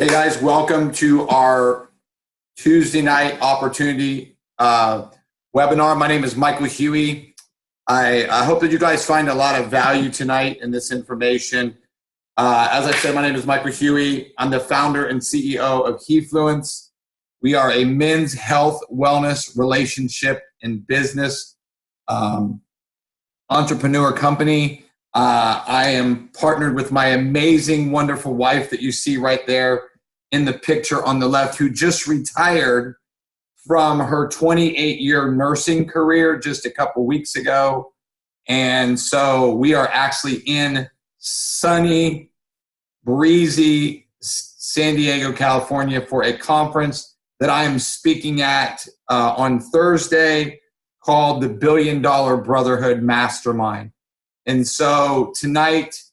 Okay, guys, welcome to our Tuesday night opportunity webinar. My name is Michael Huey. I hope that you guys find a lot of value tonight in this information. As I said, my name is Michael Huey. I'm the founder and CEO of Hefluence. We are a men's health, wellness, relationship, and business entrepreneur company. I am partnered with my amazing, wonderful wife that you see right there in the picture on the left, who just retired from her 28-year nursing career just a couple weeks ago. And so we are actually in sunny, breezy San Diego, California for a conference that I am speaking at on Thursday called the $1 Billion Brotherhood Mastermind. And so tonight,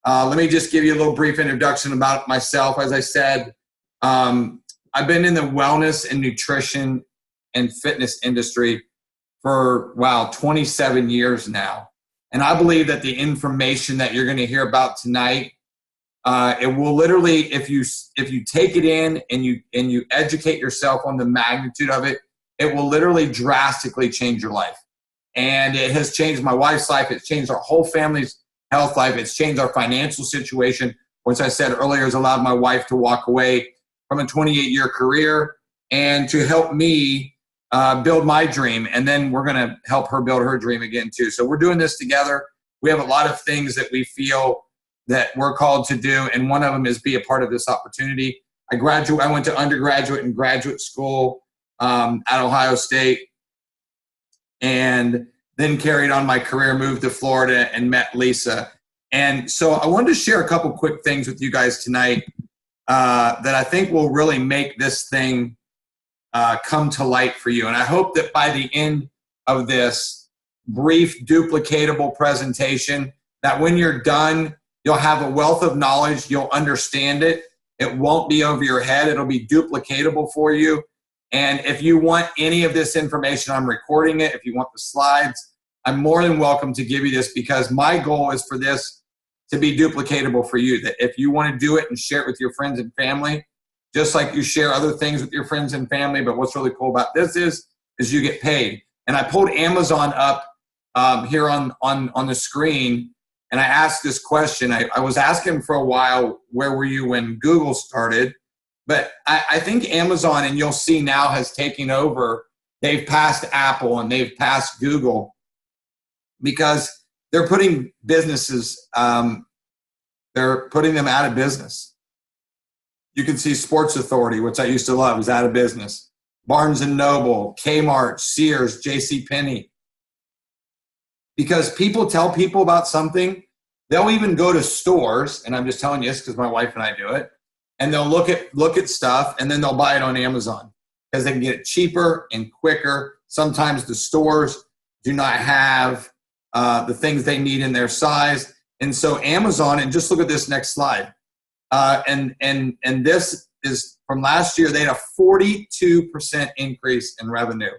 let me just give you a little brief introduction about myself. As I said, I've been in the wellness and nutrition and fitness industry for, 27 years now. And I believe that the information that you're going to hear about tonight, it will literally, if you take it in and you educate yourself on the magnitude of it, it will literally drastically change your life. And it has changed my wife's life. It's changed our whole family's health life. It's changed our financial situation, which I said earlier has allowed my wife to walk away from a 28-year career and to help me build my dream. And then we're going to help her build her dream again too. So we're doing this together. We have a lot of things that we feel that we're called to do. And one of them is be a part of this opportunity. I went to undergraduate and graduate school at Ohio State, and then carried on my career, moved to Florida and met Lisa. And so I wanted to share a couple quick things with you guys tonight that I think will really make this thing come to light for you. And I hope that by the end of this brief, duplicatable presentation, that when you're done, you'll have a wealth of knowledge, you'll understand it. It won't be over your head. It'll be duplicatable for you. And if you want any of this information, I'm recording it. If you want the slides, I'm more than welcome to give you this, because my goal is for this to be duplicatable for you. That if you want to do it and share it with your friends and family, just like you share other things with your friends and family, but what's really cool about this is you get paid. And I pulled Amazon up here on the screen, and I asked this question. I was asking for a while, where were you when Google started? But I think Amazon, and you'll see now, has taken over. They've passed Apple and they've passed Google, because they're putting businesses, they're putting them out of business. You can see Sports Authority, which I used to love, is out of business. Barnes & Noble, Kmart, Sears, JCPenney. Because people tell people about something, they'll even go to stores, and I'm just telling you this because my wife and I do it, and they'll look at stuff, and then they'll buy it on Amazon because they can get it cheaper and quicker. Sometimes the stores do not have the things they need in their size. And so Amazon, and just look at this next slide. And this is from last year. They had a 42% increase in revenue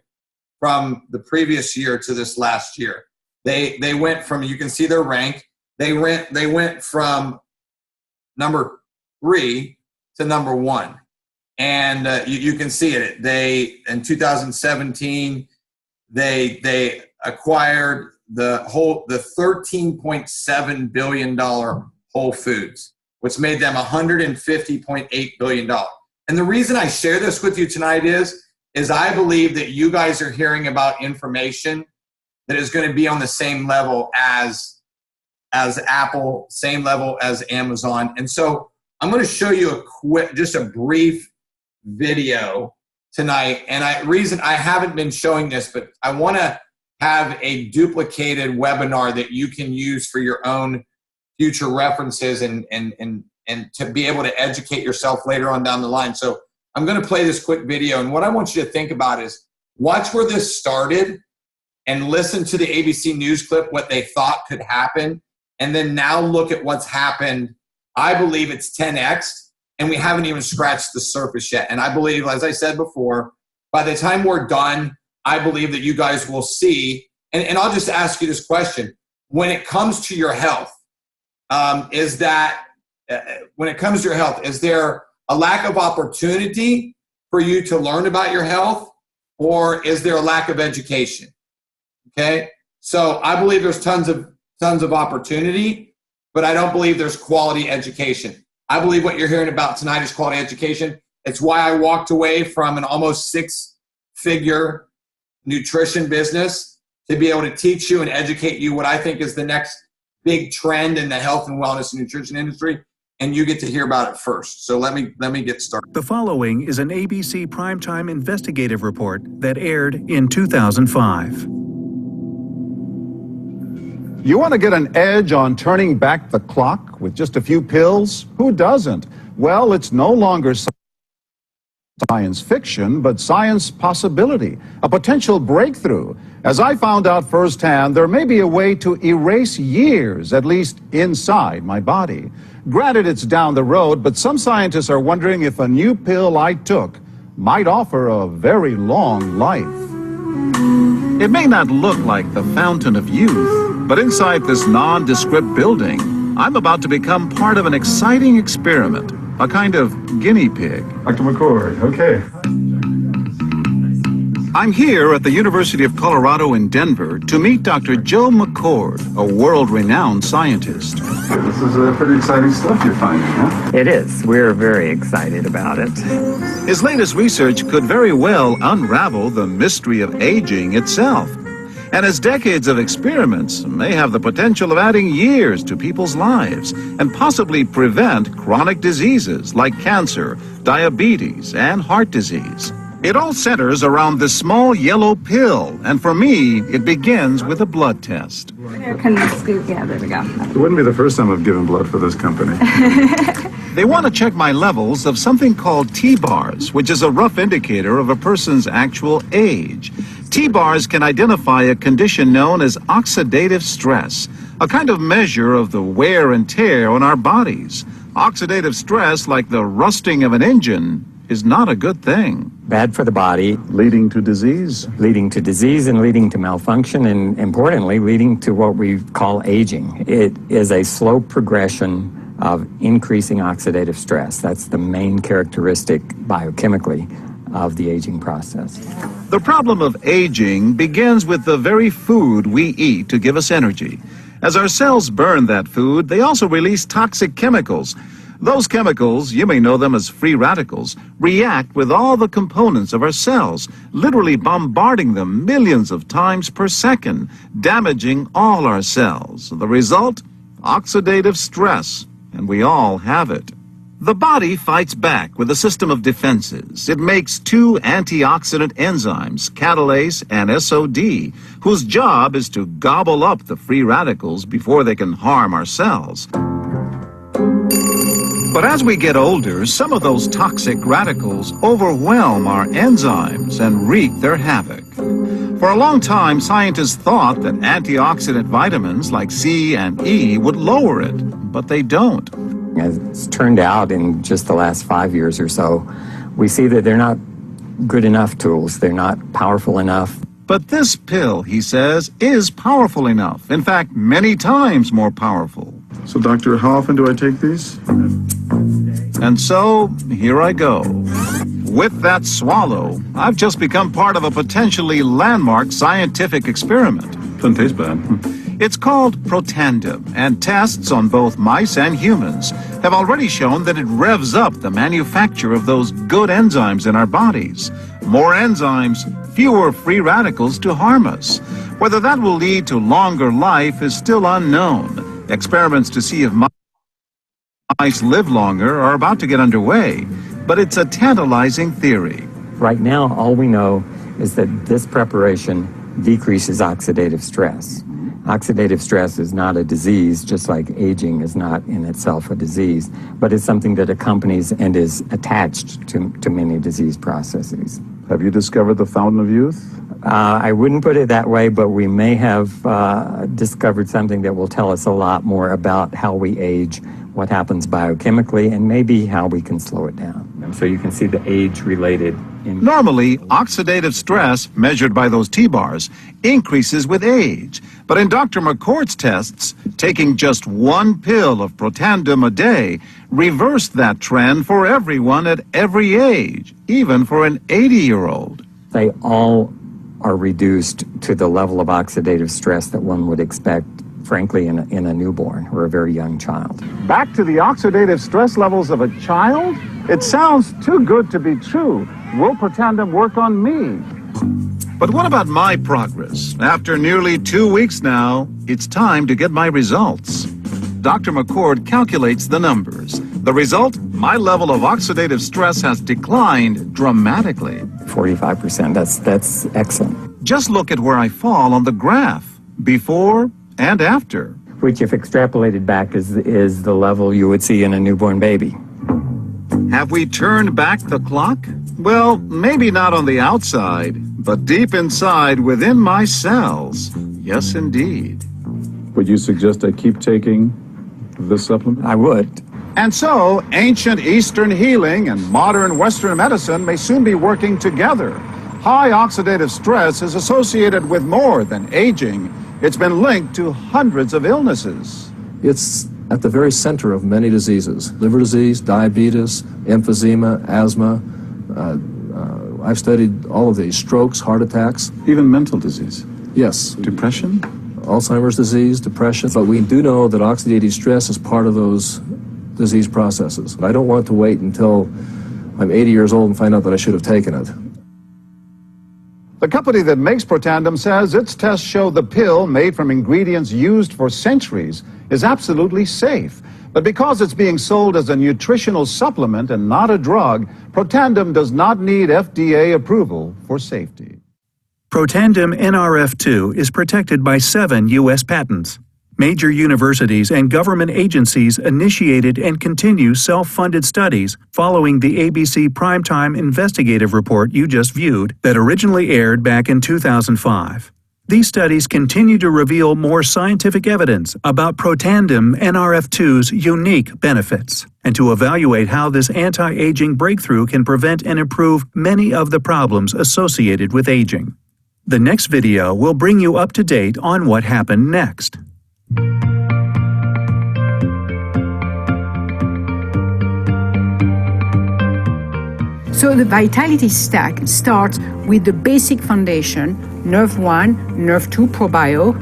from the previous year to this last year. They went from, you can see their rank. They went from number 3 to number 1. And you can see it. In 2017, they acquired the $13.7 billion Whole Foods, which made them $150.8 billion. And the reason I share this with you tonight is I believe that you guys are hearing about information that is going to be on the same level as Apple, same level as Amazon. And so I'm going to show you just a brief video tonight. And reason I haven't been showing this, but I want to have a duplicated webinar that you can use for your own future references and to be able to educate yourself later on down the line. So I'm going to play this quick video. And what I want you to think about is watch where this started and listen to the ABC News clip, what they thought could happen. And then now look at what's happened. I believe it's 10x, and we haven't even scratched the surface yet. And I believe, as I said before, by the time we're done, I believe that you guys will see, and I'll just ask you this question. When it comes to your health, is there a lack of opportunity for you to learn about your health, or is there a lack of education? Okay, so I believe there's tons of opportunity, but I don't believe there's quality education. I believe what you're hearing about tonight is quality education. It's why I walked away from an almost six-figure nutrition business to be able to teach you and educate you what I think is the next big trend in the health and wellness and nutrition industry, and you get to hear about it first. So let me get started. The following is an ABC primetime investigative report that aired in 2005. You want to get an edge on turning back the clock with just a few pills? Who doesn't? Well, it's no longer science fiction, but science possibility, a potential breakthrough. As I found out firsthand, there may be a way to erase years, at least inside my body. Granted, it's down the road, but some scientists are wondering if a new pill I took might offer a very long life. It may not look like the fountain of youth, but inside this nondescript building, I'm about to become part of an exciting experiment, a kind of guinea pig. Dr. McCord, okay. I'm here at the University of Colorado in Denver to meet Dr. Joe McCord, a world-renowned scientist. This is pretty exciting stuff you're finding, huh? It is. We're very excited about it. His latest research could very well unravel the mystery of aging itself. And his decades of experiments may have the potential of adding years to people's lives and possibly prevent chronic diseases like cancer, diabetes, and heart disease. It all centers around this small yellow pill, and for me, it begins with a blood test. Can you scoop? Yeah, there we go. It wouldn't be the first time I've given blood for this company. They want to check my levels of something called T-bars, which is a rough indicator of a person's actual age. T-bars can identify a condition known as oxidative stress, a kind of measure of the wear and tear on our bodies. Oxidative stress, like the rusting of an engine, is not a good thing. Bad for the body. Leading to disease? Leading to disease and leading to malfunction, and importantly, leading to what we call aging. It is a slow progression of increasing oxidative stress. That's the main characteristic biochemically of the aging process. The problem of aging begins with the very food we eat to give us energy. As our cells burn that food, they also release toxic chemicals. Those chemicals, you may know them as free radicals, react with all the components of our cells, literally bombarding them millions of times per second, damaging all our cells. The result? Oxidative stress, and we all have it. The body fights back with a system of defenses. It makes two antioxidant enzymes, catalase and SOD, whose job is to gobble up the free radicals before they can harm our cells. But as we get older, some of those toxic radicals overwhelm our enzymes and wreak their havoc. For a long time, scientists thought that antioxidant vitamins like C and E would lower it, but they don't. As it's turned out in just the last 5 years or so, we see that they're not good enough tools. They're not powerful enough. But this pill, he says, is powerful enough. In fact, many times more powerful. So, doctor, how often do I take these? And so, here I go. With that swallow, I've just become part of a potentially landmark scientific experiment. Doesn't taste bad. It's called Protandim, and tests on both mice and humans have already shown that it revs up the manufacture of those good enzymes in our bodies. More enzymes, fewer free radicals to harm us. Whether that will lead to longer life is still unknown. Experiments to see if mice live longer are about to get underway, but it's a tantalizing theory. Right now, all we know is that this preparation decreases oxidative stress. Oxidative stress is not a disease, just like aging is not in itself a disease, but it's something that accompanies and is attached to many disease processes. Have you discovered the fountain of youth? I wouldn't put it that way, but we may have discovered something that will tell us a lot more about how we age, what happens biochemically, and maybe how we can slow it down. And so you can see the age-related. Normally, oxidative stress, measured by those T-bars, increases with age. But in Dr. McCord's tests, taking just one pill of Protandim a day reversed that trend for everyone at every age, even for an 80-year-old. They all are reduced to the level of oxidative stress that one would expect, frankly, in a newborn or a very young child. Back to the oxidative stress levels of a child? It sounds too good to be true. Will Protandim work on me? But what about my progress? After nearly 2 weeks now, it's time to get my results. Dr. McCord calculates the numbers. The result, my level of oxidative stress has declined dramatically. 45%, that's excellent. Just look at where I fall on the graph, before and after. Which, if extrapolated back, is the level you would see in a newborn baby. Have we turned back the clock? Well, maybe not on the outside, but deep inside within my cells. Yes, indeed. Would you suggest I keep taking this supplement? I would. And so, ancient Eastern healing and modern Western medicine may soon be working together. High oxidative stress is associated with more than aging. It's been linked to hundreds of illnesses. It's at the very center of many diseases: liver disease, diabetes, emphysema, asthma. I've studied all of these: strokes, heart attacks. Even mental disease? Yes. Depression? Alzheimer's disease, depression. But we do know that oxidative stress is part of those disease processes. I don't want to wait until I'm 80 years old and find out that I should have taken it. The company that makes Protandim says its tests show the pill, made from ingredients used for centuries, is absolutely safe. But because it's being sold as a nutritional supplement and not a drug, Protandim does not need FDA approval for safety. Protandim NRF2 is protected by 7 U.S. patents. Major universities and government agencies initiated and continue self-funded studies following the ABC Primetime investigative report you just viewed that originally aired back in 2005. These studies continue to reveal more scientific evidence about Protandim NRF2's unique benefits and to evaluate how this anti-aging breakthrough can prevent and improve many of the problems associated with aging. The next video will bring you up to date on what happened next. So the Vitality Stack starts with the basic foundation, Nerve 1, Nerve 2 ProBio,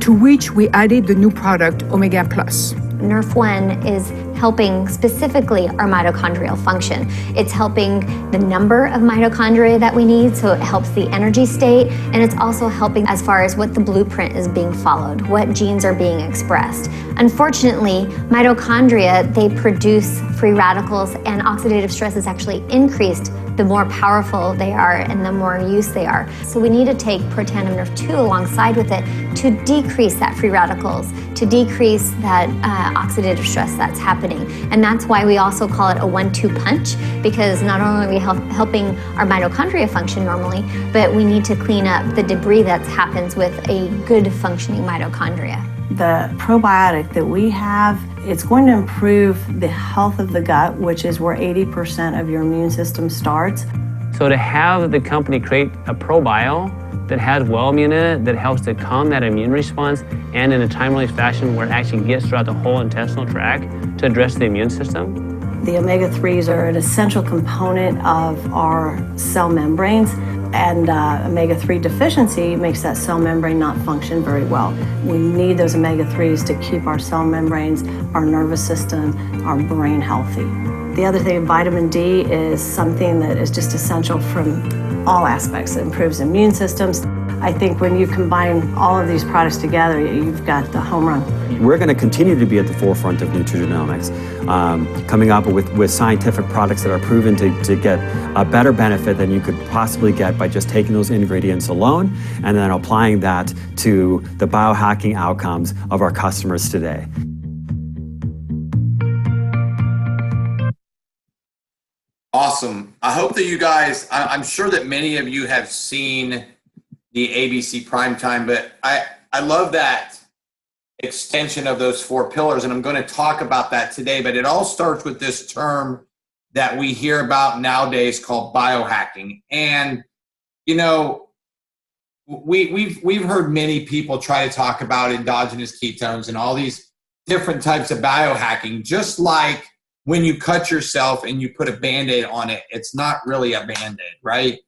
to which we added the new product Omega Plus. Nerve 1 is helping specifically our mitochondrial function. It's helping the number of mitochondria that we need, so it helps the energy state, and it's also helping as far as what the blueprint is being followed, what genes are being expressed. Unfortunately, mitochondria, they produce free radicals, and oxidative stress is actually increased the more powerful they are and the more use they are. So we need to take Protandim Nerve 2 alongside with it to decrease that free radicals, to decrease that oxidative stress that's happening. And that's why we also call it a 1-2 punch, because not only are we helping our mitochondria function normally, but we need to clean up the debris that happens with a good functioning mitochondria. The probiotic that we have, it's going to improve the health of the gut, which is where 80% of your immune system starts. So to have the company create a probio that has Wellmune in it, that helps to calm that immune response, and in a time-release fashion where it actually gets throughout the whole intestinal tract to address the immune system. The omega-3s are an essential component of our cell membranes, and omega-3 deficiency makes that cell membrane not function very well. We need those omega-3s to keep our cell membranes, our nervous system, our brain healthy. The other thing, vitamin D is something that is just essential from all aspects. It improves immune systems. I think when you combine all of these products together, you've got the home run. We're going to continue to be at the forefront of nutrigenomics, coming up with scientific products that are proven to get a better benefit than you could possibly get by just taking those ingredients alone and then applying that to the biohacking outcomes of our customers today. Awesome. I hope that you guys, I'm sure that many of you have seen the ABC Primetime, but I love that extension of those 4 pillars, and I'm going to talk about that today, but it all starts with this term that we hear about nowadays called biohacking. And, you know, we've heard many people try to talk about endogenous ketones and all these different types of biohacking, just like when you cut yourself and you put a Band-Aid on it, it's not really a Band-Aid, right?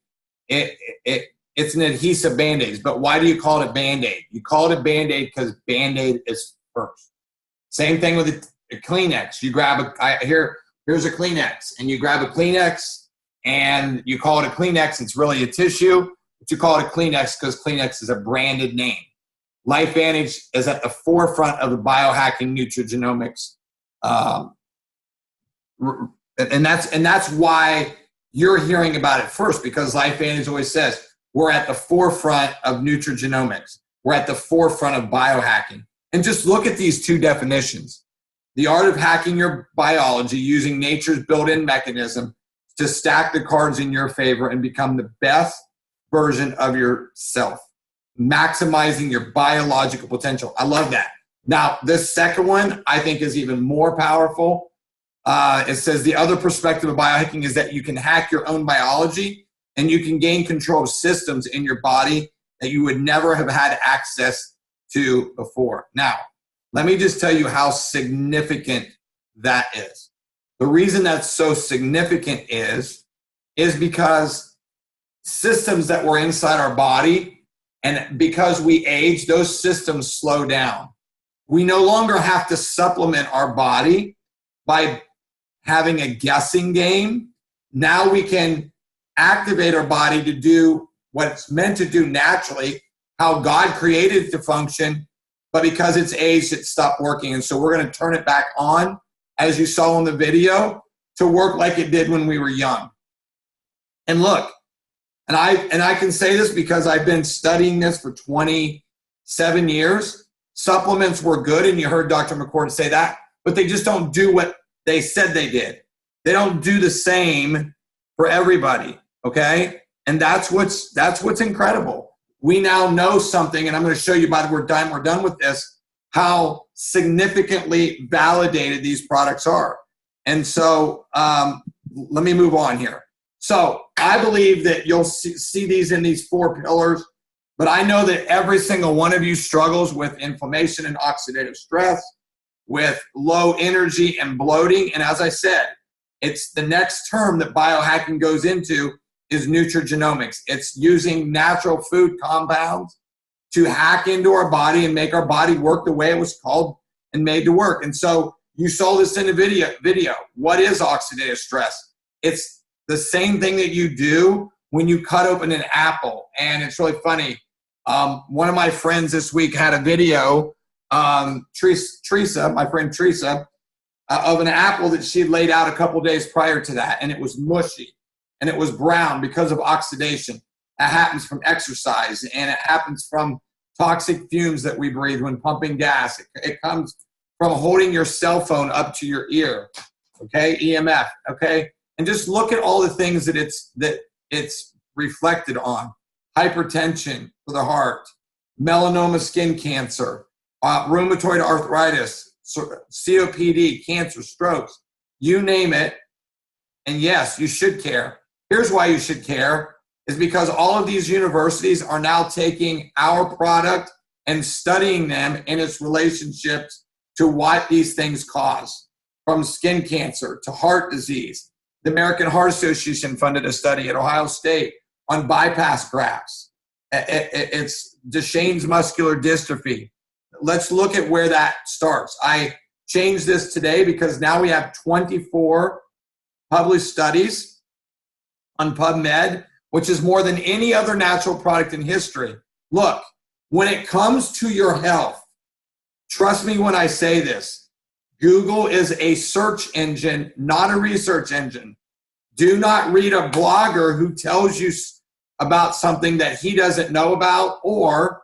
It's an adhesive Band-Aid. But why do you call it a Band-Aid? You call it a Band-Aid because Band-Aid is first. Same thing with a Kleenex. You grab here's a Kleenex, and you grab a Kleenex and you call it a Kleenex. It's really a tissue, but you call it a Kleenex because Kleenex is a branded name. LifeVantage is at the forefront of the biohacking nutrigenomics. And that's why you're hearing about it first, because LifeVantage always says we're at the forefront of nutrigenomics. We're at the forefront of biohacking. And just look at these two definitions. The art of hacking your biology using nature's built-in mechanism to stack the cards in your favor and become the best version of yourself, maximizing your biological potential. I love that. Now, this second one I think is even more powerful. It says the other perspective of biohacking is that you can hack your own biology and you can gain control of systems in your body that you would never have had access to before. Now, let me just tell you how significant that is. The reason that's so significant is because systems that were inside our body, and because we age, those systems slow down. We no longer have to supplement our body by having a guessing game. Now we can activate our body to do what it's meant to do naturally, how God created it to function, but because it's aged, it stopped working. And so we're going to turn it back on, as you saw in the video, to work like it did when we were young. And look, and I can say this because I've been studying this for 27 years. Supplements were good, and you heard Dr. McCord say that, but they just don't do what they said they did. They don't do the same for everybody, okay? And that's what's incredible. We now know something, and I'm going to show you by the we're done with this, how significantly validated these products are. And so let me move on here. So I believe that you'll see these in these 4 pillars, but I know that every single one of you struggles with inflammation and oxidative stress, with low energy and bloating. And as I said, it's the next term that biohacking goes into is nutrigenomics. It's using natural food compounds to hack into our body and make our body work the way it was called and made to work. And so you saw this in the video. What is oxidative stress? It's the same thing that you do when you cut open an apple. And it's really funny. One of my friends this week had a video, Teresa, my friend Teresa, of an apple that she had laid out a couple days prior to that, and it was mushy. And it was brown because of oxidation. That happens from exercise, and it happens from toxic fumes that we breathe when pumping gas. It comes from holding your cell phone up to your ear, okay, EMF, okay? And just look at all the things that it's reflected on. Hypertension for the heart, melanoma skin cancer, rheumatoid arthritis, COPD, cancer, strokes, you name it. And yes, you should care. Here's why you should care, is because all of these universities are now taking our product and studying them in its relationships to what these things cause, from skin cancer to heart disease. The American Heart Association funded a study at Ohio State on bypass grafts. It's Duchenne's muscular dystrophy. Let's look at where that starts. I changed this today because now we have 24 published studies on PubMed, which is more than any other natural product in history. Look, when it comes to your health, trust me when I say this, Google is a search engine, not a research engine. Do not read a blogger who tells you about something that he doesn't know about, or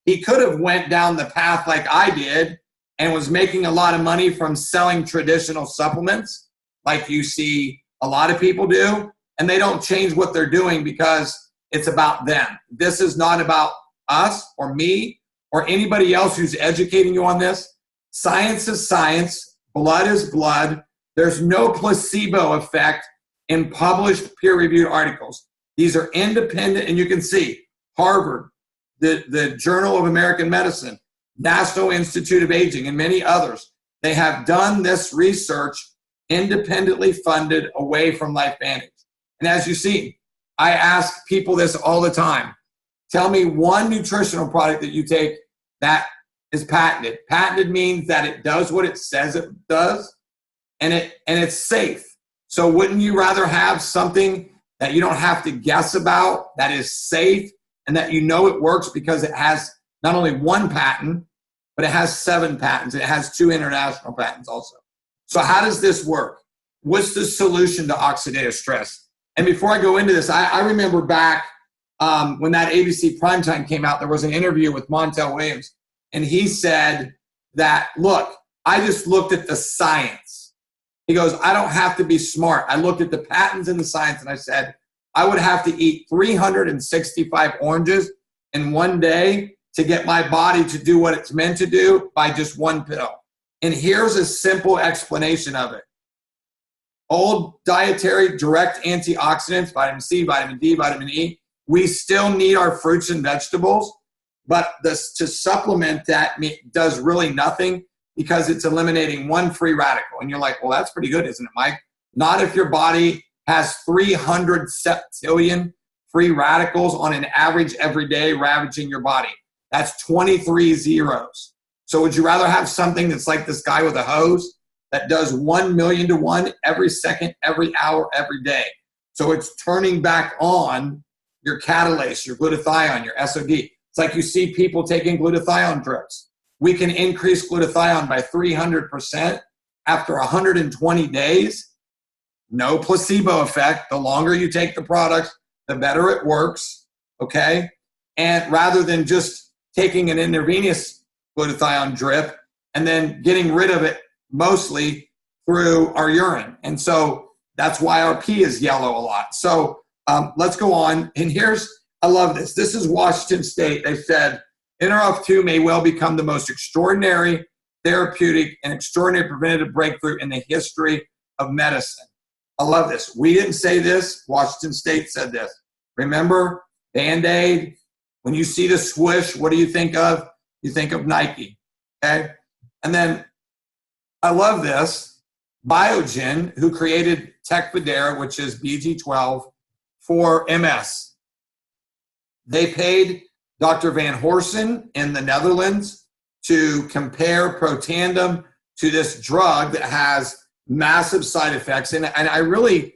he could have went down the path like I did and was making a lot of money from selling traditional supplements like you see a lot of people do, and they don't change what they're doing because it's about them. This is not about us or me or anybody else who's educating you on this. Science is science. Blood is blood. There's no placebo effect in published peer-reviewed articles. These are independent, and you can see Harvard, the Journal of American Medicine, National Institute of Aging, and many others. They have done this research independently funded away from LifeVantage. And as you see, I ask people this all the time. Tell me one nutritional product that you take that is patented. Patented means that it does what it says it does, and it's safe. So wouldn't you rather have something that you don't have to guess about, that is safe, and that you know it works because it has not only one patent, but it has 7 patents. It has 2 international patents also. So how does this work? What's the solution to oxidative stress? And before I go into this, I remember back when that ABC Primetime came out, there was an interview with Montel Williams, and he said that, look, I just looked at the science. He goes, I don't have to be smart. I looked at the patents and the science, and I said, I would have to eat 365 oranges in one day to get my body to do what it's meant to do by just one pill. And here's a simple explanation of it. Old dietary direct antioxidants, vitamin C, vitamin D, vitamin E, we still need our fruits and vegetables, but to supplement that does really nothing because it's eliminating one free radical. And you're like, well, that's pretty good, isn't it, Mike? Not if your body has 300 septillion free radicals on an average every day ravaging your body. That's 23 zeros. So would you rather have something that's like this guy with a hose that does 1 million to 1 every second, every hour, every day? So it's turning back on your catalase, your glutathione, your SOD. It's like you see people taking glutathione drips. We can increase glutathione by 300% after 120 days. No placebo effect. The longer you take the product, the better it works, okay? And rather than just taking an intravenous glutathione drip and then getting rid of it mostly through our urine. And so that's why our pee is yellow a lot. So let's go on. And I love this. This is Washington State. They said, NRF2 may well become the most extraordinary therapeutic and extraordinary preventative breakthrough in the history of medicine. I love this. We didn't say this. Washington State said this. Remember, Band-Aid, when you see the swoosh, what do you think of? You think of Nike, okay? And then I love this. Biogen, who created Tecfidera, which is BG12, for MS. They paid Dr. Van Horsen in the Netherlands to compare Protandim to this drug that has massive side effects. And I really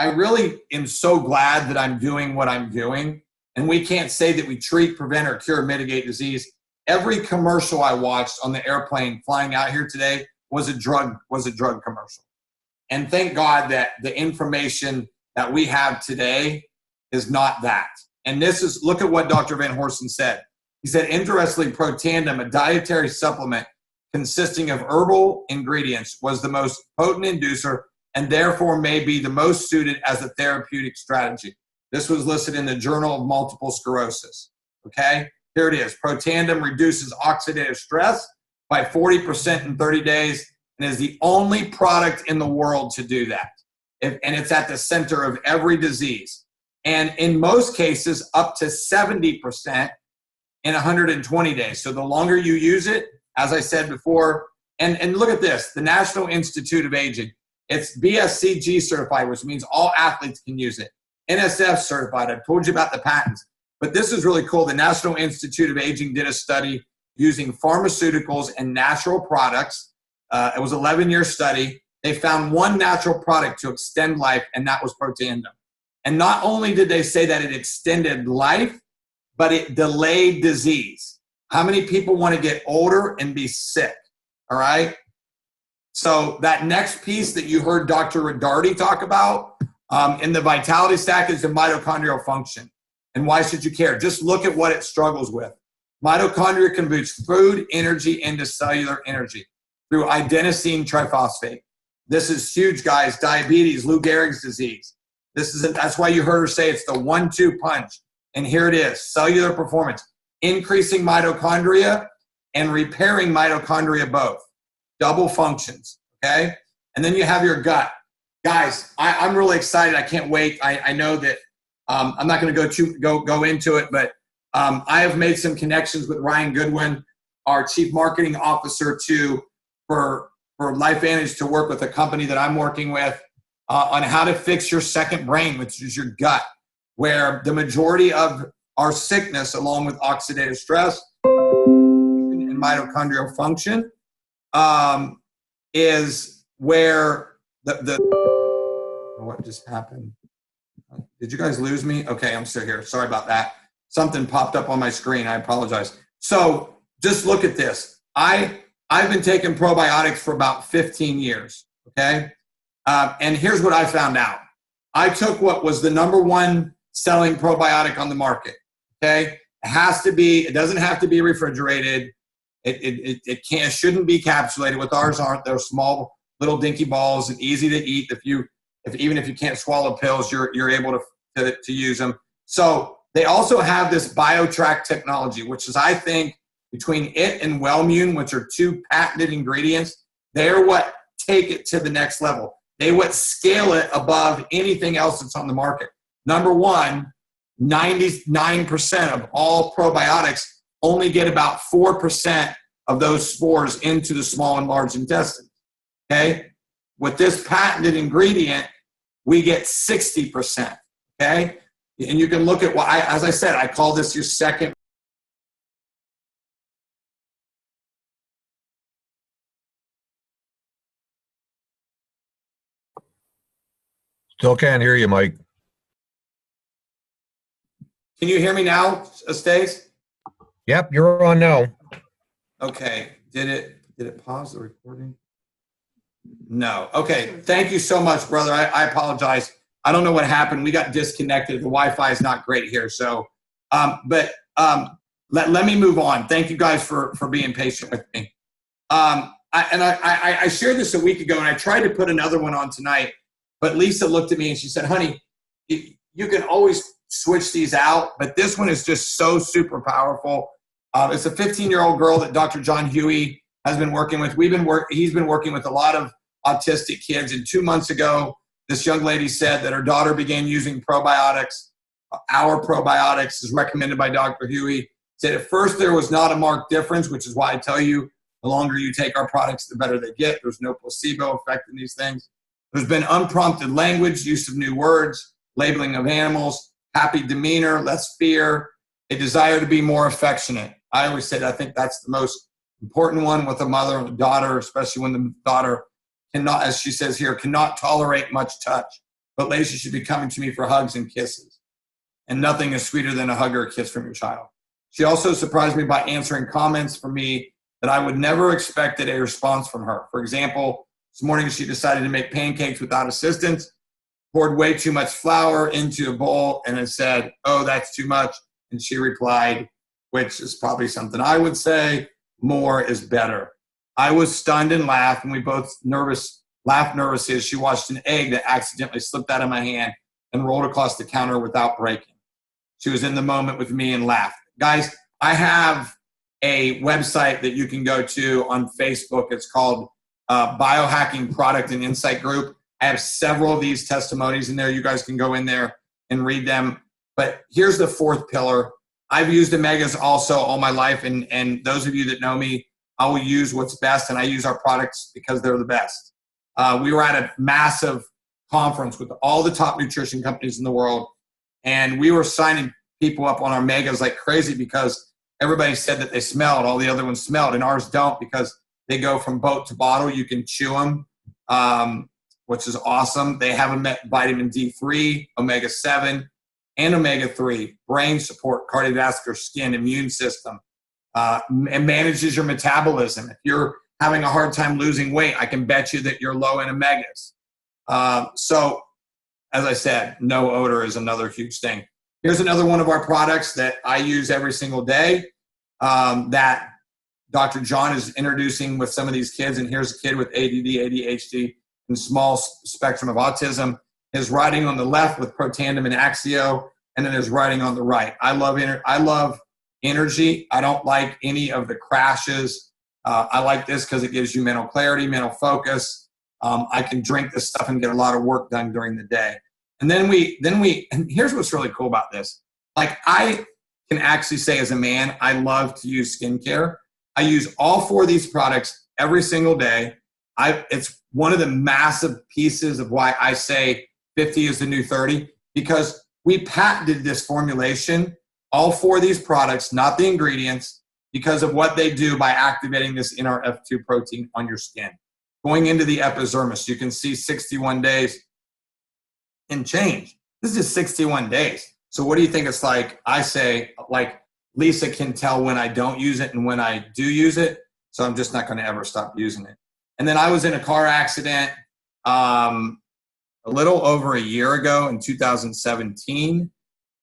am so glad that I'm doing what I'm doing. And we can't say that we treat, prevent, or cure, mitigate disease. Every commercial I watched on the airplane flying out here today was a drug commercial. And thank God that the information that we have today is not that. And look at what Dr. Van Horsen said. He said, interestingly, Protandim, a dietary supplement consisting of herbal ingredients, was the most potent inducer and therefore may be the most suited as a therapeutic strategy. This was listed in the Journal of Multiple Sclerosis. Okay, here it is. Protandim reduces oxidative stress by 40% in 30 days and is the only product in the world to do that. And it's at the center of every disease. And in most cases, up to 70% in 120 days. So the longer you use it, as I said before, and look at this, the National Institute of Aging, it's BSCG certified, which means all athletes can use it. NSF certified, I've told you about the patents. But this is really cool. The National Institute of Aging did a study using pharmaceuticals and natural products. It was an 11-year study. They found one natural product to extend life, and that was Protandim. And not only did they say that it extended life, but it delayed disease. How many people want to get older and be sick? All right? So that next piece that you heard Dr. Rodardi talk about in the vitality stack is the mitochondrial function. And why should you care? Just look at what it struggles with. Mitochondria converts food energy into cellular energy through adenosine triphosphate. This is huge, guys. Diabetes, Lou Gehrig's disease. That's why you heard her say it's the 1-2 punch. And here it is, cellular performance. Increasing mitochondria and repairing mitochondria both. Double functions, okay? And then you have your gut. Guys, I'm really excited. I can't wait. I know that I'm not going to go into it, but I have made some connections with Ryan Goodwin, our chief marketing officer, for LifeVantage to work with a company that I'm working with on how to fix your second brain, which is your gut, where the majority of our sickness, along with oxidative stress and mitochondrial function, is where what just happened? Did you guys lose me? Okay, I'm still here. Sorry about that. Something popped up on my screen. I apologize. So just look at this. I've been taking probiotics for about 15 years, okay? And here's what I found out. I took what was the #1 selling probiotic on the market, okay? It doesn't have to be refrigerated. It shouldn't be capsulated. With ours aren't. They're small, little dinky balls and easy to eat. Even if you can't swallow pills, you're able to use them. So they also have this BioTrack technology, which is, I think, between it and Wellmune, which are 2 patented ingredients, they're what take it to the next level. They what scale it above anything else that's on the market. #1, 99% of all probiotics only get about 4% of those spores into the small and large intestines. Okay? With this patented ingredient, we get 60%. Okay? And you can look at as I said, I call this your second. Still can't hear you, Mike. Can you hear me now, Stace? Yep, you're on now. Okay. Did it pause the recording? No. Okay. Thank you so much, brother. I apologize. I don't know what happened. We got disconnected. The Wi-Fi is not great here. So, let me move on. Thank you guys for being patient with me. I shared this a week ago, and I tried to put another one on tonight, but Lisa looked at me and she said, honey, you can always switch these out, but this one is just so super powerful. It's a 15-year-old girl that Dr. John Huey has been working with. He's been working with a lot of autistic kids, and 2 months ago, this young lady said that her daughter began using probiotics. Our probiotics is recommended by Dr. Huey. Said at first there was not a marked difference, which is why I tell you the longer you take our products, the better they get. There's no placebo effect in these things. There's been unprompted language, use of new words, labeling of animals, happy demeanor, less fear, a desire to be more affectionate. I always said I think that's the most important one with a mother and a daughter, especially when the daughter cannot, as she says here, cannot tolerate much touch. But Lacey should be coming to me for hugs and kisses. And nothing is sweeter than a hug or a kiss from your child. She also surprised me by answering comments from me that I would never expected a response from her. For example, this morning she decided to make pancakes without assistance, poured way too much flour into a bowl, and then said, oh, that's too much. And she replied, which is probably something I would say, more is better. I was stunned and laughed, and we both laughed nervously as she watched an egg that accidentally slipped out of my hand and rolled across the counter without breaking. She was in the moment with me and laughed. Guys, I have a website that you can go to on Facebook. It's called Biohacking Product and Insight Group. I have several of these testimonies in there. You guys can go in there and read them. But here's the fourth pillar. I've used omegas also all my life, and those of you that know me, I will use what's best, and I use our products because they're the best. We were at a massive conference with all the top nutrition companies in the world, and we were signing people up on our omegas like crazy because everybody said that they smelled. All the other ones smelled, and ours don't because they go from boat to bottle. You can chew them, which is awesome. They have vitamin D3, omega-7, and omega-3, brain support, cardiovascular, skin, immune system. It manages your metabolism. If you're having a hard time losing weight, I can bet you that you're low in omegas. So, as I said, no odor is another huge thing. Here's another one of our products that I use every single day that Dr. John is introducing with some of these kids. And here's a kid with ADD, ADHD, and small spectrum of autism. His writing on the left with Protandim and Axio, and then his writing on the right. I love energy. I don't like any of the crashes. I like this because it gives you mental clarity, mental focus. I can drink this stuff and get a lot of work done during the day. And then and here's what's really cool about this. Like, I can actually say as a man, I love to use skincare. I use all 4 of these products every single day. It's one of the massive pieces of why I say 50 is the new 30, because we patented this formulation, all 4 of these products, not the ingredients, because of what they do by activating this NRF2 protein on your skin. Going into the epidermis, you can see 61 days and change. This is 61 days. So what do you think it's like? I say, like, Lisa can tell when I don't use it and when I do use it. So I'm just not going to ever stop using it. And then I was in a car accident a little over a year ago in 2017,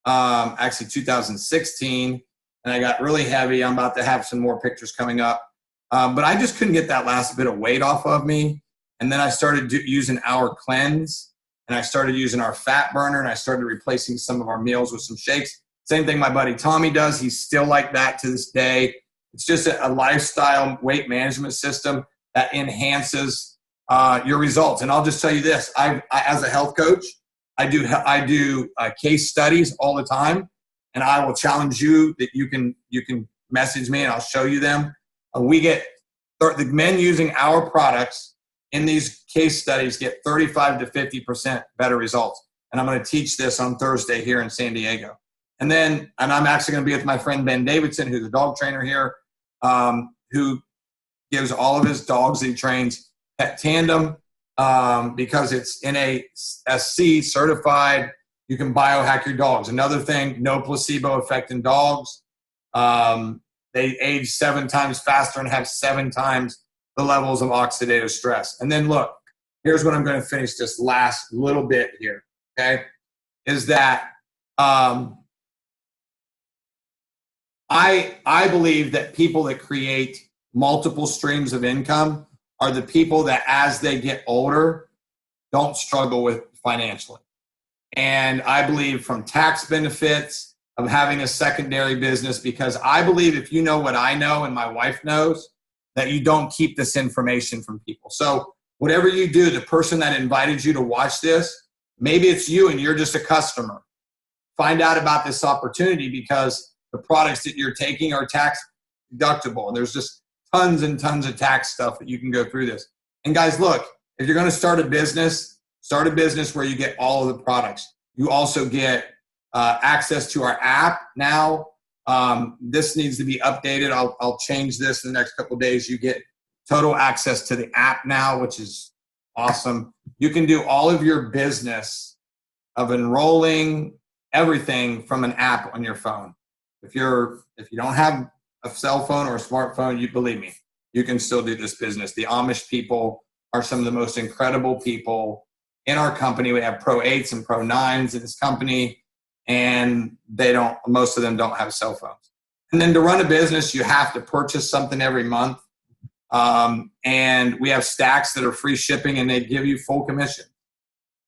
actually 2016, and I got really heavy. I'm about to have some more pictures coming up. But I just couldn't get that last bit of weight off of me. And then I started using our cleanse, and I started using our fat burner, and I started replacing some of our meals with some shakes. Same thing my buddy Tommy does. He's still like that to this day. It's just a lifestyle weight management system that enhances your results. And I'll just tell you this, I as a health coach, I do case studies all the time, and I will challenge you that you can message me and I'll show you them. We get the men using our products in these case studies get 35 to 50% better results. And I'm going to teach this on Thursday here in San Diego. And I'm actually going to be with my friend Ben Davidson, who's a dog trainer here, who gives all of his dogs that he trains Pet Tandem, because it's NASC certified. You can biohack your dogs. Another thing, no placebo effect in dogs. They age 7 times faster and have 7 times the levels of oxidative stress. And then look, here's what I'm going to finish this last little bit here, okay, is that I believe that people that create multiple streams of income are the people that as they get older don't struggle with financially. And I believe from tax benefits of having a secondary business, because I believe if you know what I know and my wife knows, that you don't keep this information from people. So whatever you do, the person that invited you to watch this, maybe it's you and you're just a customer. Find out about this opportunity, because the products that you're taking are tax deductible. And there's just tons and tons of tax stuff that you can go through this. And guys, look, if you're going to start a business where you get all of the products. You also get access to our app now. This needs to be updated. I'll change this in the next couple of days. You get total access to the app now, which is awesome. You can do all of your business of enrolling everything from an app on your phone. If you don't have a cell phone or a smartphone, you believe me, you can still do this business. The Amish people are some of the most incredible people in our company. We have Pro 8s and Pro 9s in this company, and most of them don't have cell phones. And then to run a business, you have to purchase something every month. And we have stacks that are free shipping, and they give you full commission.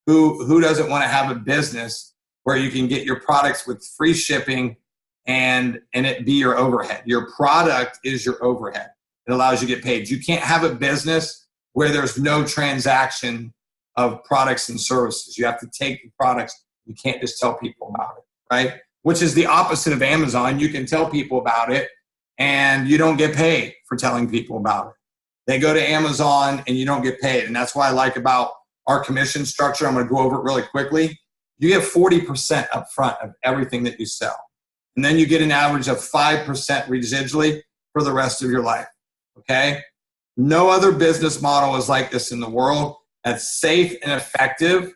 Who doesn't want to have a business where you can get your products with free shipping and it be your overhead? Your product is your overhead. It allows you to get paid. You can't have a business where there's no transaction of products and services. You have to take the products. You can't just tell people about it, right? Which is the opposite of Amazon. You can tell people about it and you don't get paid for telling people about it. They go to Amazon and you don't get paid. And that's what I like about our commission structure. I'm going to go over it really quickly. You get 40% up front of everything that you sell. And then you get an average of 5% residually for the rest of your life, okay? No other business model is like this in the world that's safe and effective,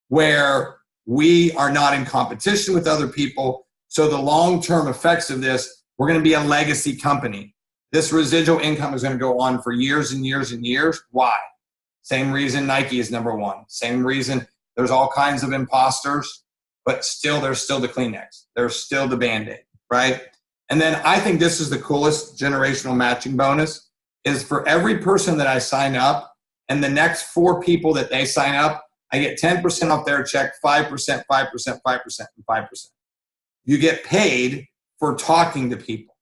where we are not in competition with other people. So the long-term effects of this, we're going to be a legacy company. This residual income is going to go on for years and years and years. Why? Same reason Nike is number one. Same reason there's all kinds of imposters, but still there's still the Kleenex. There's still the Band-Aid, right? And then I think this is the coolest generational matching bonus, is for every person that I sign up and the next 4 people that they sign up, I get 10% off their check, 5%, 5%, 5%, and 5%. You get paid for talking to people.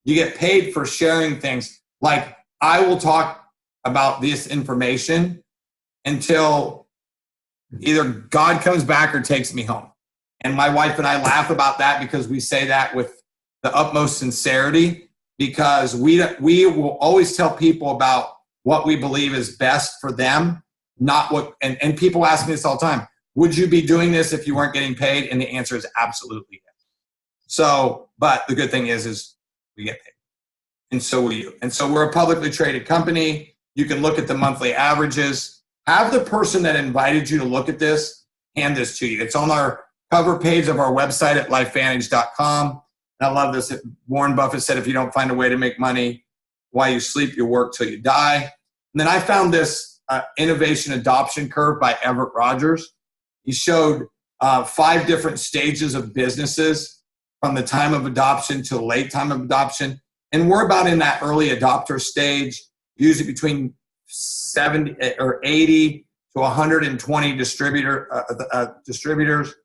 You get paid for sharing things. Like, I will talk about this information until either God comes back or takes me home. And my wife and I laugh about that, because we say that with the utmost sincerity, because we will always tell people about what we believe is best for them, not what, and people ask me this all the time, would you be doing this if you weren't getting paid? And the answer is absolutely yes. So, but the good thing is we get paid. And so will you. And so we're a publicly traded company. You can look at the monthly averages. Have the person that invited you to look at this hand this to you. It's on our cover page of our website at lifevantage.com. And I love this. Warren Buffett said, if you don't find a way to make money while you sleep, you work till you die. And then I found this innovation adoption curve by Everett Rogers. He showed 5 different stages of businesses from the time of adoption to the late time of adoption. And we're about in that early adopter stage, usually between 70 or 80 to 120 distributors.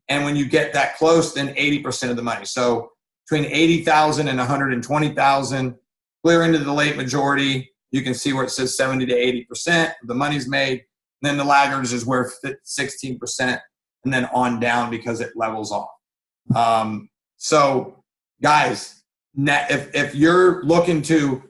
And when you get that close, then 80% of the money. So between 80,000 and 120,000, clear into the late majority, you can see where it says 70 to 80% of the money's made. And then the laggards is where 16%, and then on down because it levels off. So guys, if you're looking to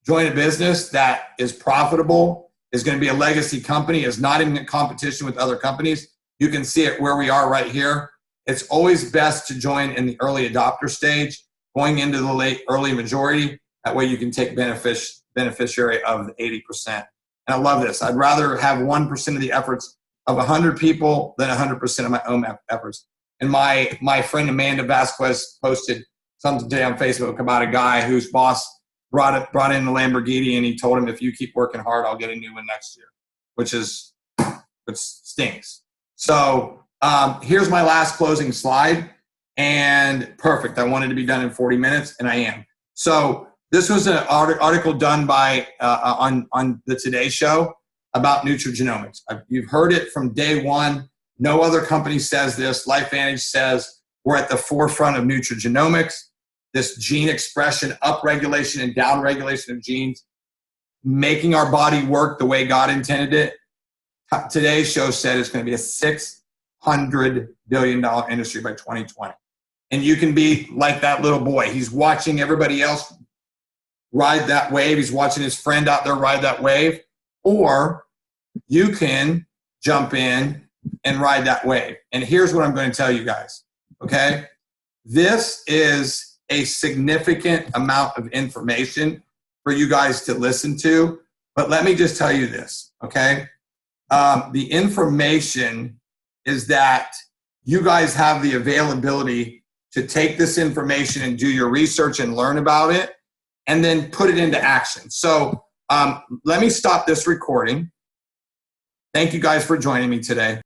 join a business that is profitable, is going to be a legacy company, is not in competition with other companies, you can see it where we are right here. It's always best to join in the early adopter stage, going into the early majority. That way you can take beneficiary of the 80%. And I love this. I'd rather have 1% of the efforts of 100 people than 100% of my own efforts. And my friend Amanda Vasquez posted something today on Facebook about a guy whose boss brought in the Lamborghini, and he told him, if you keep working hard, I'll get a new one next year, which stinks. So here's my last closing slide, and perfect. I wanted to be done in 40 minutes, and I am. So this was an article done by on the Today Show about nutrigenomics. You've heard it from day one. No other company says this. LifeVantage says we're at the forefront of nutrigenomics. This gene expression, upregulation and downregulation of genes, making our body work the way God intended it. Today's show said it's going to be a $600 billion industry by 2020. And you can be like that little boy. He's watching everybody else ride that wave. He's watching his friend out there ride that wave. Or you can jump in and ride that wave. And here's what I'm going to tell you guys, okay? This is a significant amount of information for you guys to listen to. But let me just tell you this, okay? The information is that you guys have the availability to take this information and do your research and learn about it and then put it into action. So let me stop this recording. Thank you guys for joining me today.